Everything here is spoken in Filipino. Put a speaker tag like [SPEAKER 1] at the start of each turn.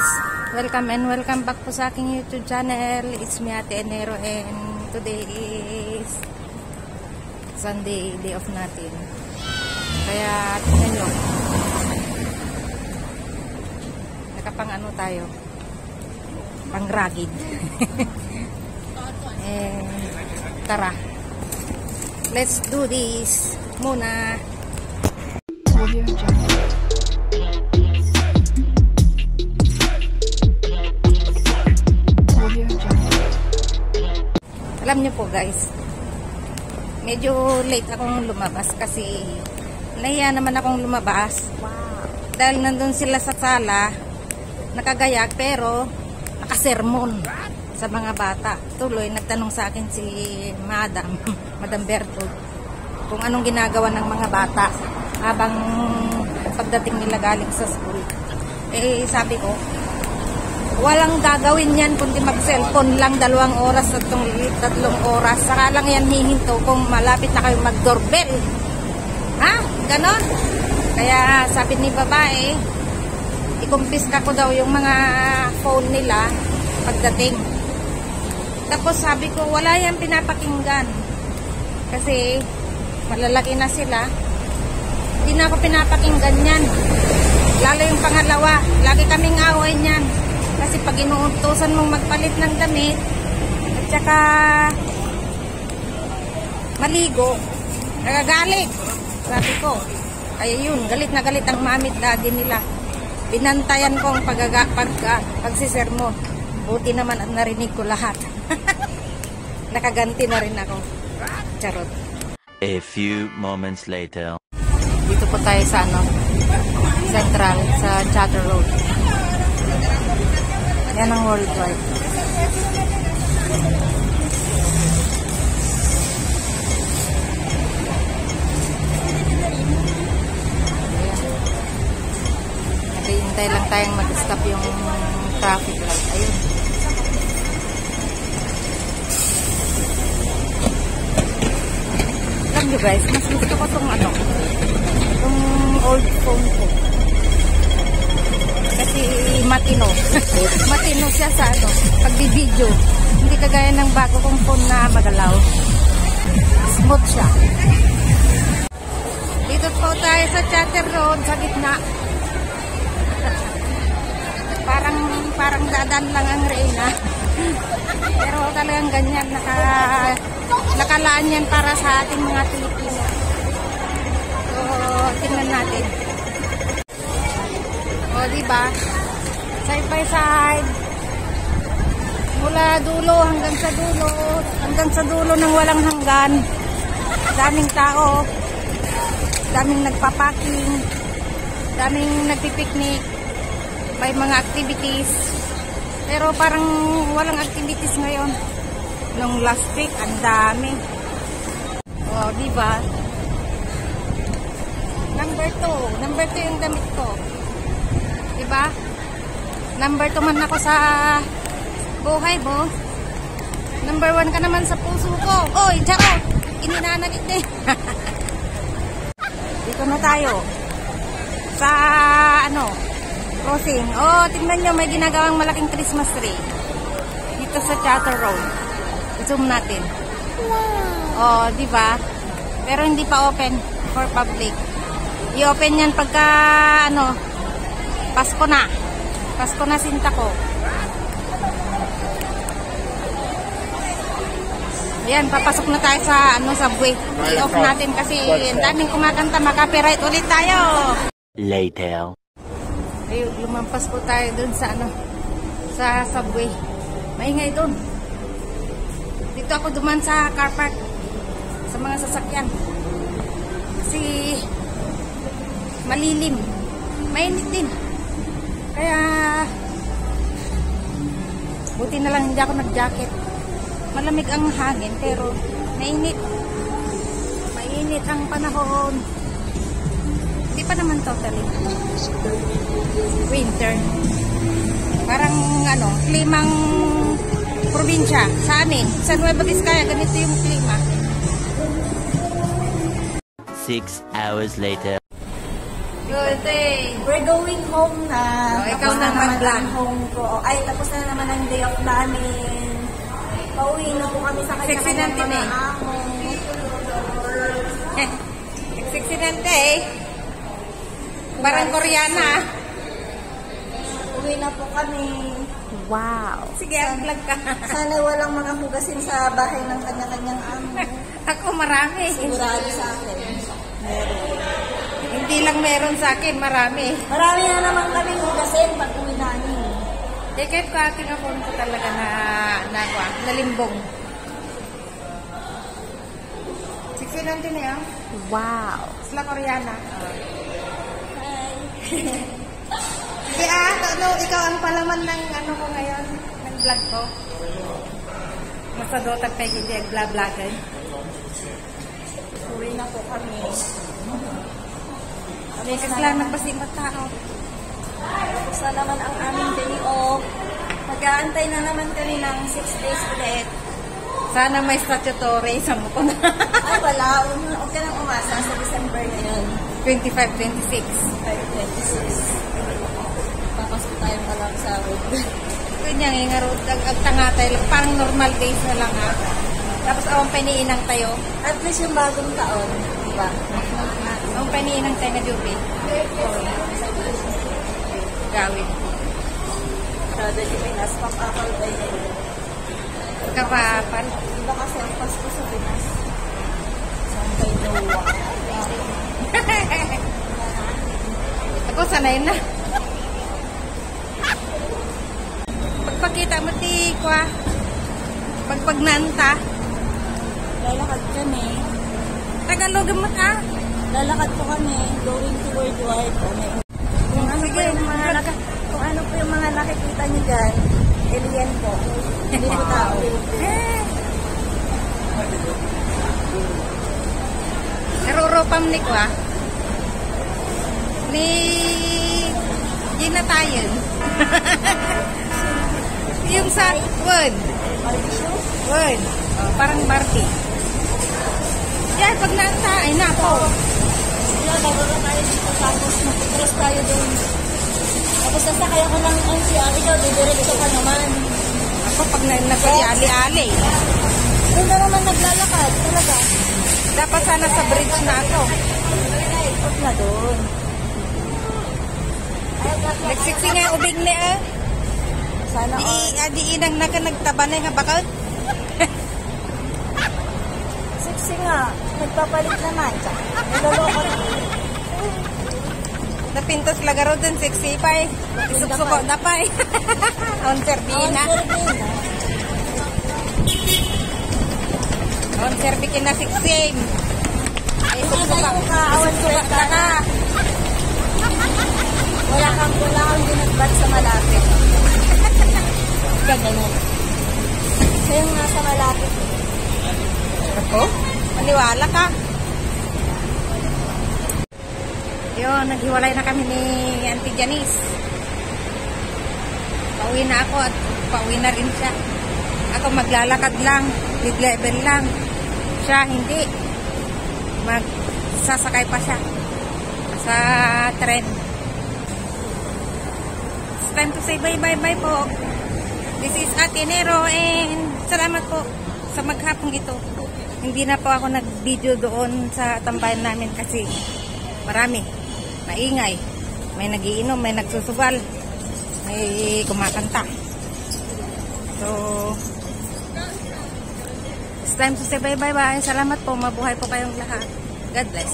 [SPEAKER 1] guys, welcome and welcome back po sa aking YouTube channel. It's me Ate Enero and today is Sunday, day off natin. Kaya tingnan nyo, nakapang ano tayo, pang ragid. Tara, let's do this muna. Alam niyo po guys, medyo late akong lumabas kasi nahiya naman akong lumabas. Dahil nandun sila sa sala, nakagayak pero nakasermon sa mga bata. Tuloy, nagtanong sa akin si Madam Berto kung anong ginagawa ng mga bata habang pagdating nila galing sa school. Eh sabi ko, walang gagawin yan kundi mag-cellphone lang 2 oras at 3 oras. Saka lang yan hihinto kung malapit na kayo mag-doorbell. Ha? Ganon? Kaya sabi ni babae, ikumpiska ko daw yung mga phone nila pagdating. Tapos sabi ko, wala yan pinapakinggan. Kasi malalaki na sila. Hindi na ako pinapakinggan yan. Lalo yung pangalawa, lagi kaming away niyan. Kasi pag inuutosan mong magpalit ng damit at saka maligo, nagagalit. Sabi ko, kaya yun, galit na galit ang mami at daddy nila. Binantayan ko ang pagsisermon. Buti naman at narinig ko lahat. Nakaganti na rin ako. Charot.
[SPEAKER 2] A few moments later.
[SPEAKER 1] Dito po tayo sa Central, sa Chatter Road. Yan ang worldwide. Naghihintay lang tayong mag-stop yung traffic light. Ayun. Alam nyo guys, mas gusto ko itong itong old phone ko. Kasi matino. Matino siya sa pag-video. Hindi kagaya ng bago kong phone na magalaw. Smooth siya. Dito po tayo sa Chatter Road, sa gitna. Parang dadan lang ang Reyna. Pero talagang ganyan, nakalaan yan para sa ating mga Pilipino. So, tingnan natin. O, diba? Side by side. Mula dulo hanggang sa dulo ng walang hanggan. Daming tao. Daming nagpapaking. Daming nagpipiknik. May mga activities. Pero parang walang activities ngayon. Nung last week, ang dami. O, diba? Number 2 yung damit ko. Diba? Number 2 man ako sa buhay mo. Number 1 ka naman sa puso ko. Oy, charot! Ininanagit eh. Dito na tayo. Sa crossing. Oh, tingnan nyo, may ginagawang malaking Christmas tree. Dito sa Chatter Road. I-zoom natin. Oh, diba? Pero hindi pa open for public. I-open yan pagka Pasko na. Pasko na sinta ko. Ayan, papasok na tayo sa subway. I-off natin kasi ang daming kumakanta, mag-copyright ulit tayo.
[SPEAKER 2] Later.
[SPEAKER 1] Ayun, lumampas po tayo dun sa sa subway. Maingay dun. Dito ako duman sa car park sa mga sasakyan. Kasi malilim. Mainit din. Kaya buti na lang hindi ako nag-jacket. Malamig ang hangin pero mainit. Mainit ang panahon. Hindi pa naman totally winter. Parang klimang probinsya sa amin. Sa Nueva Vizcaya ganito yung klima.
[SPEAKER 2] 6 hours later.
[SPEAKER 1] Good day.
[SPEAKER 3] We're going home na.
[SPEAKER 1] Ikaw na
[SPEAKER 3] naman ang home ko. Ay, tapos na naman ang day off namin. Pauwi na po kami sa
[SPEAKER 1] Sexy
[SPEAKER 3] kanya-kanyang
[SPEAKER 1] natin
[SPEAKER 3] mga
[SPEAKER 1] eh.
[SPEAKER 3] amo.
[SPEAKER 1] Nagsiksirante eh. Parang Koreana.
[SPEAKER 3] Uwi na po kami.
[SPEAKER 1] Wow. Sige, vlog ka.
[SPEAKER 3] Sana walang mga hugasin sa bahay ng kanya-kanyang amo.
[SPEAKER 1] Ako marami.
[SPEAKER 3] Sigurado sa akin. Meron.
[SPEAKER 1] Hindi lang meron sa akin, marami.
[SPEAKER 3] Marami na naman kami hugasin pag uwi namin.
[SPEAKER 1] Eh, kahit ko ating ako talaga nalimbong. Siksinante na yan.
[SPEAKER 3] Wow.
[SPEAKER 1] Sila Koreana.
[SPEAKER 3] Hi.
[SPEAKER 1] Sige ikaw ang palaman ng ano ko ngayon, ng vlog ko. Masadotag tayo hindi vlog-vlogger.
[SPEAKER 3] Uwi na po kami.
[SPEAKER 1] May kasalanan nagpasing tao.
[SPEAKER 3] Tapos na naman ang aming day off. Mag-aantay na naman kami ng 6 days ulit.
[SPEAKER 1] Sana may statutory sa mukha na.
[SPEAKER 3] Ay, wala. Huwag ka nang umasa sa December na yun.
[SPEAKER 1] 25-26.
[SPEAKER 3] 26. Papasok tayo pa lang sa road.
[SPEAKER 1] Kanyang ingarod, agtangatay lang. Parang normal days na lang ha. Tapos awang paniinang tayo.
[SPEAKER 3] At least yung bagong taon, diba?
[SPEAKER 1] Awang paniinang tayo na dubi. Gawin.
[SPEAKER 3] Kada di Pinas, papakal ba yun?
[SPEAKER 1] Kapapal.
[SPEAKER 3] Diba kasi ang Pasko sa Pinas? Saan kayo Noah?
[SPEAKER 1] Ako sanay na. Pagpakita mo ti kwa. Pagpagnanta.
[SPEAKER 3] Lalakad kami.
[SPEAKER 1] Tagalog mo ta.
[SPEAKER 3] Lalakad po kami. Going to worldwide. Kung ano po yung mga nakikita niyo dyan, alien po. Hindi po tao.
[SPEAKER 1] Naruropam ni kwa. Ni Gina tayo. Yung sa word. Word. Oh, parang Barbie. Yan, pag nanta, ay nako.
[SPEAKER 3] Sila, bababa tayo dito. Tapos mag-cross tayo doon. Tapos nasakay ako ng NCR. Ikaw, didiretso ka naman.
[SPEAKER 1] Ako pag nagpag-ali-ali.
[SPEAKER 3] Doon na naman naglalakad. Talaga.
[SPEAKER 1] Dapat sana sa bridge na ako.
[SPEAKER 3] Huwag na doon.
[SPEAKER 1] Nagsiksi nga yung ubig ni
[SPEAKER 3] Sana
[SPEAKER 1] Di inang nagtaba na nga bakal.
[SPEAKER 3] sexy nga. Nagpapalit naman. Niloloko na.
[SPEAKER 1] Napintos lagaro din, sexy pa eh. Isuk-suko na pa eh. On Serbina. On Serbikin na sexy. Isuk-suka na ka.
[SPEAKER 3] Wala kang dinagbat sa malapit.
[SPEAKER 1] Ganun.
[SPEAKER 3] Siya yung nasa malapit.
[SPEAKER 1] Ako? Maniwala ka. Yun, naghiwalay na kami ni Auntie Janice. Pauwi na ako at pauwi na rin siya. Ako maglalakad lang, mid-level lang. Siya hindi. Magsasakay pa siya sa tren. It's time to say bye-bye po. This is Ate Nero and salamat po sa maghapong ito. Hindi na po ako nag-video doon sa tambayan namin kasi marami. Maingay. May nagiinom, may nagsusugal. May kumakanta. So, it's time to say bye-bye. Salamat po. Mabuhay po kayong lahat. God bless.